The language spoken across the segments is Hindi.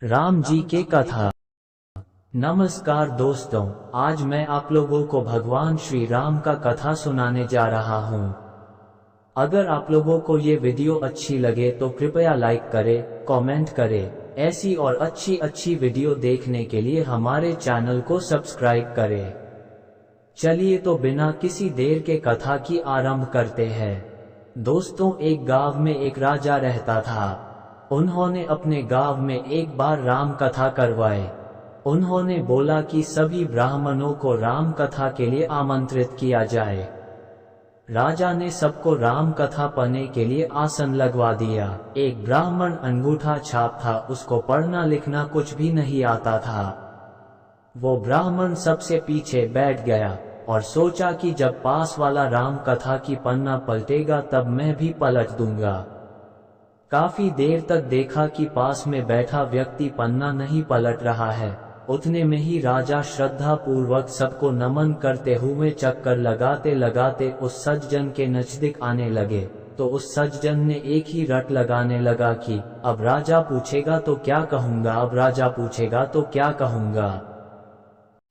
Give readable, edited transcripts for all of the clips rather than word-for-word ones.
राम जी के कथा। नमस्कार दोस्तों, आज मैं आप लोगों को भगवान श्री राम का कथा सुनाने जा रहा हूँ। अगर आप लोगों को ये वीडियो अच्छी लगे तो कृपया लाइक करें, कमेंट करें। ऐसी और अच्छी वीडियो देखने के लिए हमारे चैनल को सब्सक्राइब करें। चलिए तो बिना किसी देर के कथा की आरंभ करते हैं। दोस्तों, एक गांव में एक राजा रहता था। उन्होंने अपने गांव में एक बार राम कथा करवाई। उन्होंने बोला कि सभी ब्राह्मणों को राम कथा के लिए आमंत्रित किया जाए। राजा ने सबको राम कथा पढ़ने के लिए आसन लगवा दिया। एक ब्राह्मण अंगूठा छाप था, उसको पढ़ना लिखना कुछ भी नहीं आता था। वो ब्राह्मण सबसे पीछे बैठ गया और सोचा कि जब पास वाला राम कथा की पन्ना पलटेगा तब मैं भी पलट दूंगा। काफी देर तक देखा कि पास में बैठा व्यक्ति पन्ना नहीं पलट रहा है। उतने में ही राजा श्रद्धा पूर्वक सबको नमन करते हुए चक्कर लगाते लगाते उस सज्जन के नजदीक आने लगे। तो उस सज्जन ने एक ही रट लगाने लगा कि अब राजा पूछेगा तो क्या कहूंगा, अब राजा पूछेगा तो क्या कहूंगा।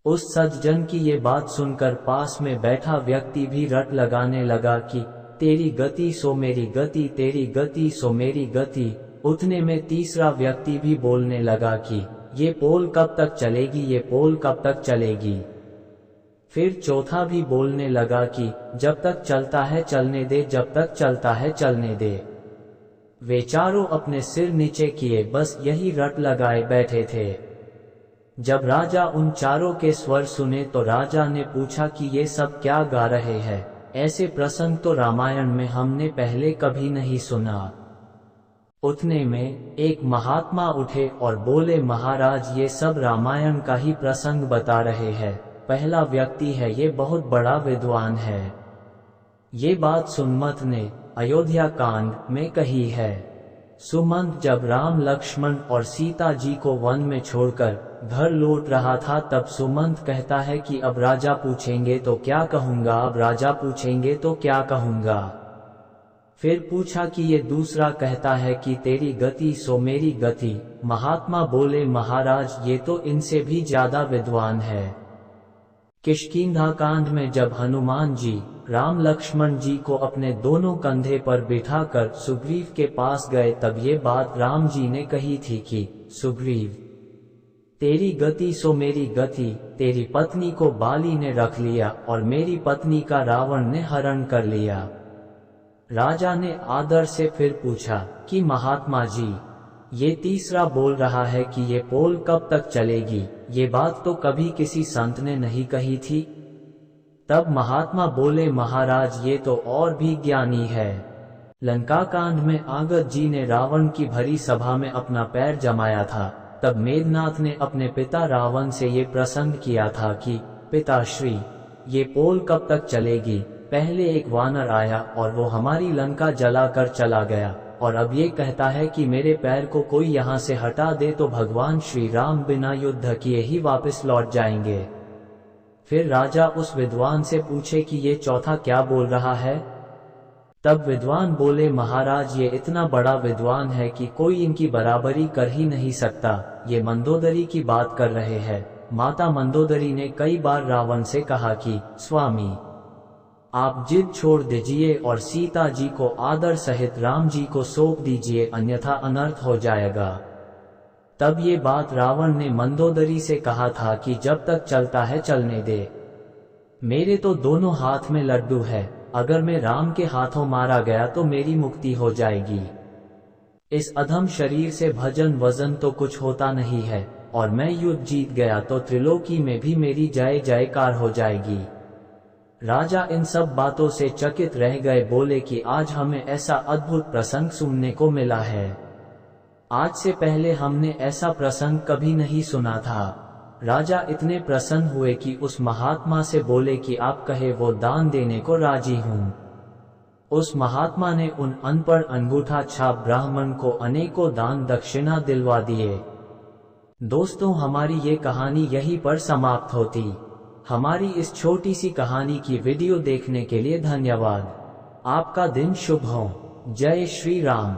उस सज्जन की ये बात सुनकर पास में बैठा व्यक्ति भी रट लगाने लगा कि तेरी गति सो मेरी गति, तेरी गति सो मेरी गति। उतने में तीसरा व्यक्ति भी बोलने लगा कि ये पोल कब तक चलेगी, ये पोल कब तक चलेगी। फिर चौथा भी बोलने लगा कि जब तक चलता है चलने दे, जब तक चलता है चलने दे। वे चारों अपने सिर नीचे किए बस यही रट लगाए बैठे थे। जब राजा उन चारों के स्वर सुने तो राजा ने पूछा कि ये सब क्या गा रहे हैं, ऐसे प्रसंग तो रामायण में हमने पहले कभी नहीं सुना। उतने में एक महात्मा उठे और बोले, महाराज ये सब रामायण का ही प्रसंग बता रहे हैं। पहला व्यक्ति है, ये बहुत बड़ा विद्वान है। ये बात सुमंत ने अयोध्या कांड में कही है। सुमंत जब राम, लक्ष्मण और सीता जी को वन में छोड़कर घर लौट रहा था तब सुमंत कहता है कि अब राजा पूछेंगे तो क्या कहूंगा, अब राजा पूछेंगे तो क्या कहूंगा। फिर पूछा कि ये दूसरा कहता है कि तेरी गति सो मेरी गति। महात्मा बोले, महाराज ये तो इनसे भी ज्यादा विद्वान है। किष्किंधा कांड में जब हनुमान जी राम लक्ष्मण जी को अपने दोनों कंधे पर बिठाकर सुग्रीव के पास गए तब ये बात राम जी ने कही थी कि सुग्रीव तेरी गति सो मेरी गति, तेरी पत्नी को बाली ने रख लिया और मेरी पत्नी का रावण ने हरण कर लिया। राजा ने आदर से फिर पूछा कि महात्मा जी ये तीसरा बोल रहा है कि ये पोल कब तक चलेगी, ये बात तो कभी किसी संत ने नहीं कही थी। तब महात्मा बोले, महाराज ये तो और भी ज्ञानी है। लंका कांड में आगत जी ने रावण की भरी सभा में अपना पैर जमाया था। तब मेघनाथ ने अपने पिता रावण से ये प्रसंग किया था कि पिताश्री ये पोल कब तक चलेगी। पहले एक वानर आया और वो हमारी लंका जलाकर चला गया और अब ये कहता है कि मेरे पैर को कोई यहाँ से हटा दे तो भगवान श्री राम बिना युद्ध किए ही वापस लौट जाएंगे। फिर राजा उस विद्वान से पूछे कि ये चौथा क्या बोल रहा है। तब विद्वान बोले, महाराज ये इतना बड़ा विद्वान है कि कोई इनकी बराबरी कर ही नहीं सकता। ये मंदोदरी की बात कर रहे हैं। माता मंदोदरी ने कई बार रावण से कहा कि स्वामी आप जिद छोड़ दीजिए और सीता जी को आदर सहित राम जी को सौंप दीजिए, अन्यथा अनर्थ हो जाएगा। तब ये बात रावण ने मंदोदरी से कहा था कि जब तक चलता है चलने दे। मेरे तो दोनों हाथ में लड्डू है, अगर मैं राम के हाथों मारा गया तो मेरी मुक्ति हो जाएगी। इस अधम शरीर से भजन वजन तो कुछ होता नहीं है और मैं युद्ध जीत गया तो त्रिलोकी में भी मेरी जय जयकार हो जाएगी। राजा इन सब बातों से चकित रह गए। बोले कि आज हमें ऐसा अद्भुत प्रसंग सुनने को मिला है। आज से पहले हमने ऐसा प्रसंग कभी नहीं सुना था। राजा इतने प्रसन्न हुए कि उस महात्मा से बोले कि आप कहे वो दान देने को राजी हूँ। उस महात्मा ने उन अनपढ़ अंगूठा छाप ब्राह्मण को अनेकों दान दक्षिणा दिलवा दिए। दोस्तों, हमारी ये कहानी यहीं पर समाप्त होती। हमारी इस छोटी सी कहानी की वीडियो देखने के लिए धन्यवाद। आपका दिन शुभ हो। जय श्री राम।